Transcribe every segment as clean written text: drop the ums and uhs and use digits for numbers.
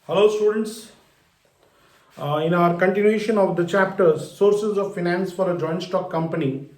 Hello students, in our continuation of the chapters sources of finance for a joint stock company,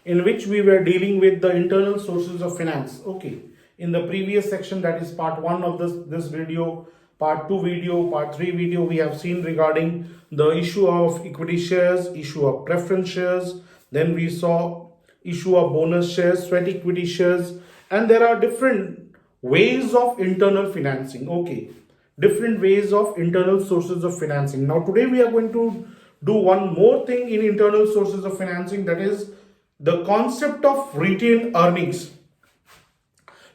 in which we were dealing with the internal sources of finance. Okay, in the previous section, that is part 1 of this video, part 2 video, part 3 video, we have seen regarding the issue of equity shares, issue of preference shares, then we saw issue of bonus shares, sweat equity shares, and there are different ways of internal financing. Okay, different ways of internal sources of financing. Now today we are going to do one more thing in internal sources of financing, that is the concept of retained earnings.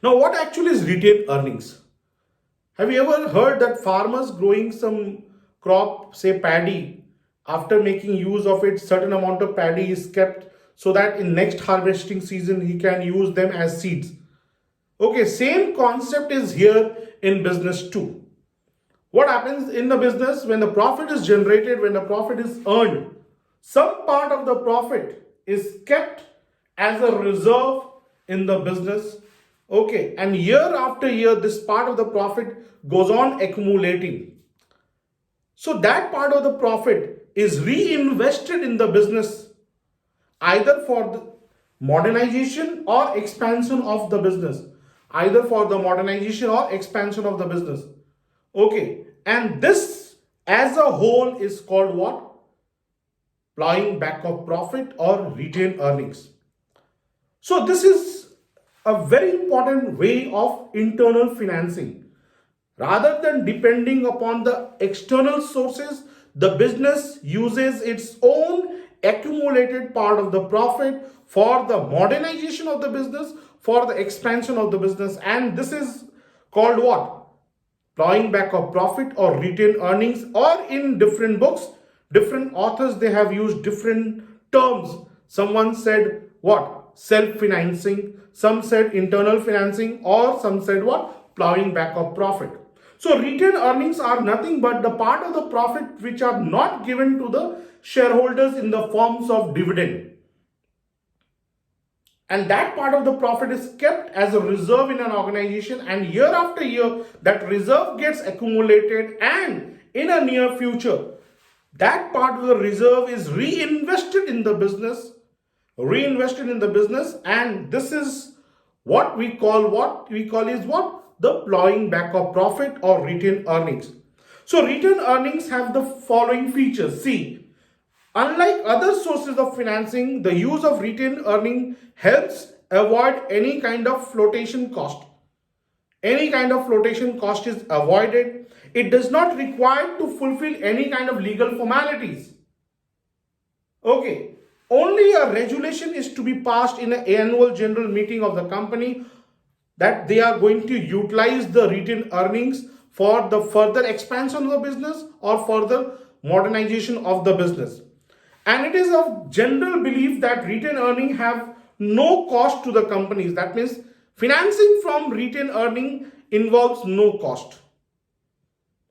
Now what actually is retained earnings? Have you ever heard that farmers growing some crop, say paddy, after making use of it, certain amount of paddy is kept so that in next harvesting season he can use them as seeds? Okay, same concept is here in business too. What happens in the business when the profit is generated, when the profit is earned, some part of the profit is kept as a reserve in the business. Okay, and year after year, this part of the profit goes on accumulating. So that part of the profit is reinvested in the business, either for the modernization or expansion of the business. Either for the modernization or expansion of the business. Okay, and this as a whole is called what? Plowing back of profit or retained earnings. So this is a very important way of internal financing. Rather than depending upon the external sources, the business uses its own accumulated part of the profit for the modernization of the business, for the expansion of the business, and this is called what? Plowing back of profit or retained earnings, or in different books, different authors, they have used different terms. Someone said what? Self-financing, some said internal financing, or some said what? Plowing back of profit. So retained earnings are nothing but the part of the profit which are not given to the shareholders in the forms of dividend. And that part of the profit is kept as a reserve in an organization, and year after year that reserve gets accumulated, and in a near future that part of the reserve is reinvested in the business, and this is what we call the plowing back of profit or retained earnings. So retained earnings have the following features. See, unlike other sources of financing, the use of retained earning helps avoid any kind of flotation cost. Any kind of flotation cost is avoided. It does not require to fulfill any kind of legal formalities. Okay, only a resolution is to be passed in an annual general meeting of the company that they are going to utilize the retained earnings for the further expansion of the business or further modernization of the business. And it is of general belief that retained earning have no cost to the companies. That means financing from retained earning involves no cost.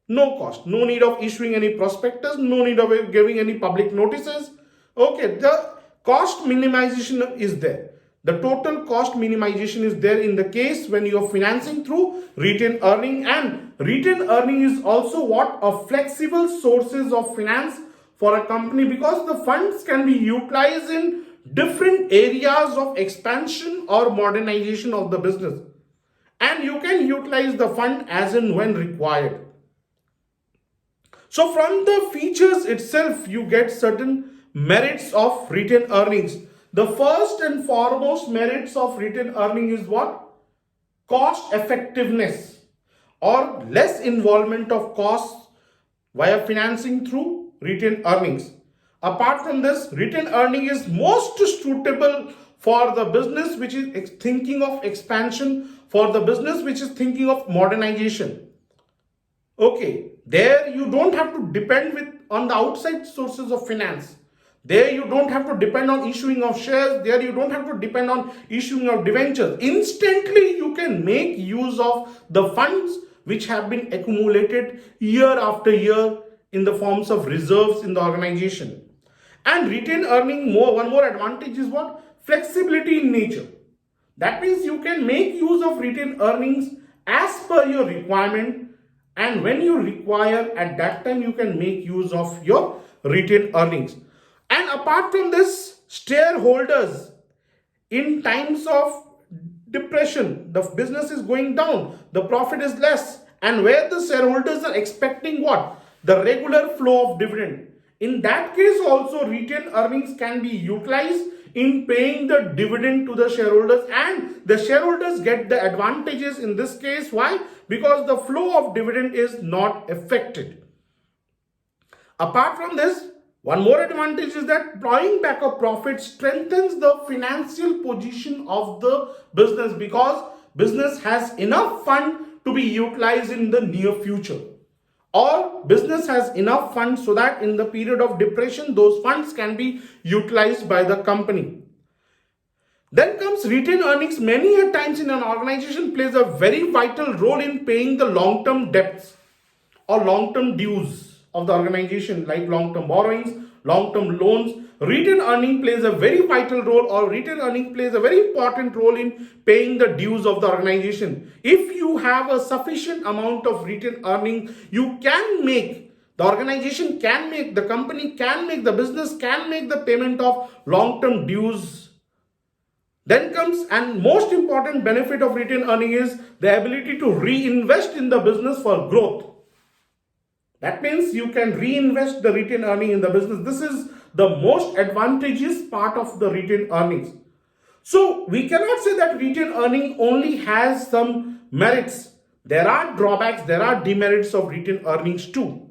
No cost. No need of issuing any prospectus. No need of giving any public notices. Okay, the cost minimization is there. The total cost minimization is there in the case when you are financing through retained earning. And retained earning is also what? A flexible sources of finance for a company, because the funds can be utilized in different areas of expansion or modernization of the business, and you can utilize the fund as and when required. So from the features itself, you get certain merits of retained earnings. The first and foremost merits of retained earning is what? Cost effectiveness, or less involvement of costs via financing through retained earnings. Apart from this, retained earning is most suitable for the business which is thinking of expansion, for the business which is thinking of modernization. Okay, there you don't have to depend on the outside sources of finance. There you don't have to depend on issuing of shares. There you don't have to depend on issuing of debentures. Instantly you can make use of the funds which have been accumulated year after year in the forms of reserves in the organization. And retained earning, one more advantage is what? Flexibility in nature. That means you can make use of retained earnings as per your requirement, and when you require, at that time you can make use of your retained earnings. And apart from this, shareholders, in times of depression, the business is going down, the profit is less, and where the shareholders are expecting what? The regular flow of dividend. In that case also, retained earnings can be utilized in paying the dividend to the shareholders, and the shareholders get the advantages in this case. Why? Because the flow of dividend is not affected. Apart from this, one more advantage is that plowing back of profit strengthens the financial position of the business, because business has enough fund to be utilized in the near future, or business has enough funds so that in the period of depression those funds can be utilized by the company. Then comes retained earnings. Many a times in an organization plays a very vital role in paying the long-term debts or long-term dues of the organization, like long-term borrowings, long-term loans. Retained earning plays a very vital role, or retained earning plays a very important role in paying the dues of the organization. If you have a sufficient amount of retained earning, you can make, the organization can make, the company can make, the business can make the payment of long-term dues. Then comes, and most important benefit of retained earning is the ability to reinvest in the business for growth. That means you can reinvest the retained earning in the business. This is the most advantageous part of the retained earnings. So we cannot say that retained earning only has some merits. There are drawbacks, there are demerits of retained earnings too.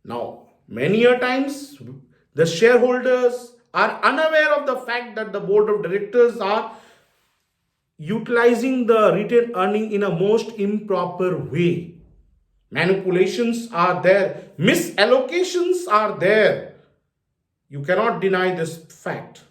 Now, many a times the shareholders are unaware of the fact that the board of directors are utilizing the retained earning in a most improper way. Manipulations are there, misallocations are there. You cannot deny this fact.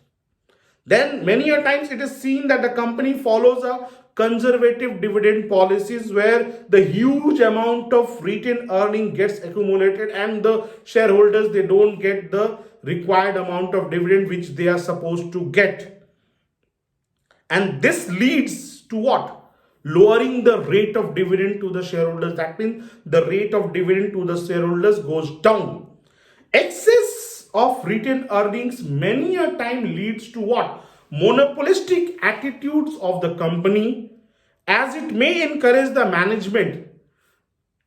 Then many a times it is seen that the company follows a conservative dividend policies, where the huge amount of retained earning gets accumulated and the shareholders, they don't get the required amount of dividend which they are supposed to get. And this leads to what? Lowering the rate of dividend to the shareholders. That means the rate of dividend to the shareholders goes down. Excess of retained earnings many a time leads to what? Monopolistic attitudes of the company, as it may encourage the management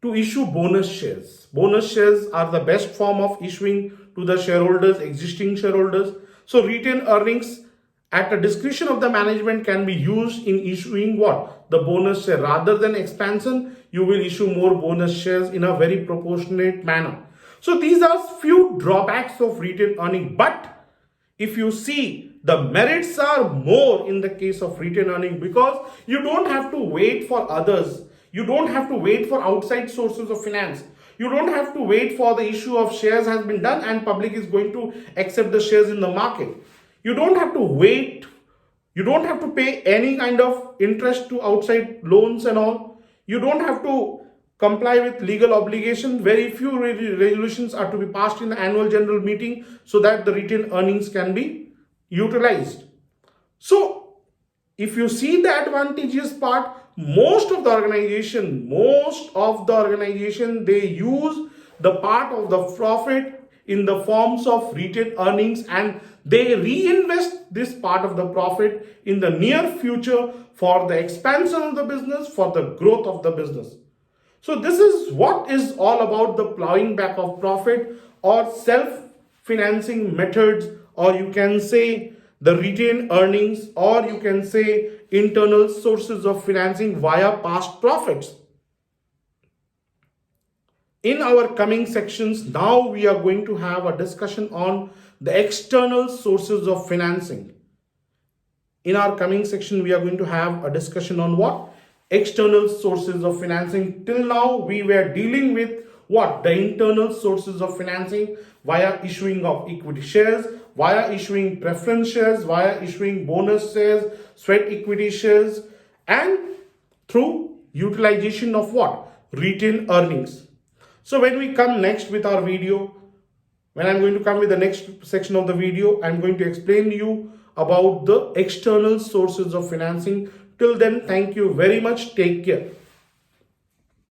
to issue bonus shares. Bonus shares are the best form of issuing to the shareholders, existing shareholders. So retained earnings at the discretion of the management can be used in issuing what? The bonus share. Rather than expansion, you will issue more bonus shares in a very proportionate manner. So these are few drawbacks of retained earning. But if you see, the merits are more in the case of retained earning, because you don't have to wait for others. You don't have to wait for outside sources of finance. You don't have to wait for the issue of shares has been done and public is going to accept the shares in the market. You don't have to wait. You don't have to pay any kind of interest to outside loans and all. You don't have to comply with legal obligation. Very few resolutions are to be passed in the annual general meeting so that the retained earnings can be utilized. So if you see the advantageous part, most of the organization, they use the part of the profit in the forms of retained earnings, and they reinvest this part of the profit in the near future for the expansion of the business, for the growth of the business. So this is what is all about the plowing back of profit, or self-financing methods, or you can say the retained earnings, or you can say internal sources of financing via past profits. In our coming sections, now we are going to have a discussion on the external sources of financing. In our coming section, we are going to have a discussion on what? External sources of financing. Till now, we were dealing with what? The internal sources of financing via issuing of equity shares, via issuing preference shares, via issuing bonus shares, sweat equity shares, and through utilization of what? Retained earnings. So when we come next with our video, when I'm going to come with the next section of the video, I'm going to explain to you about the external sources of financing. Till then, thank you very much. Take care.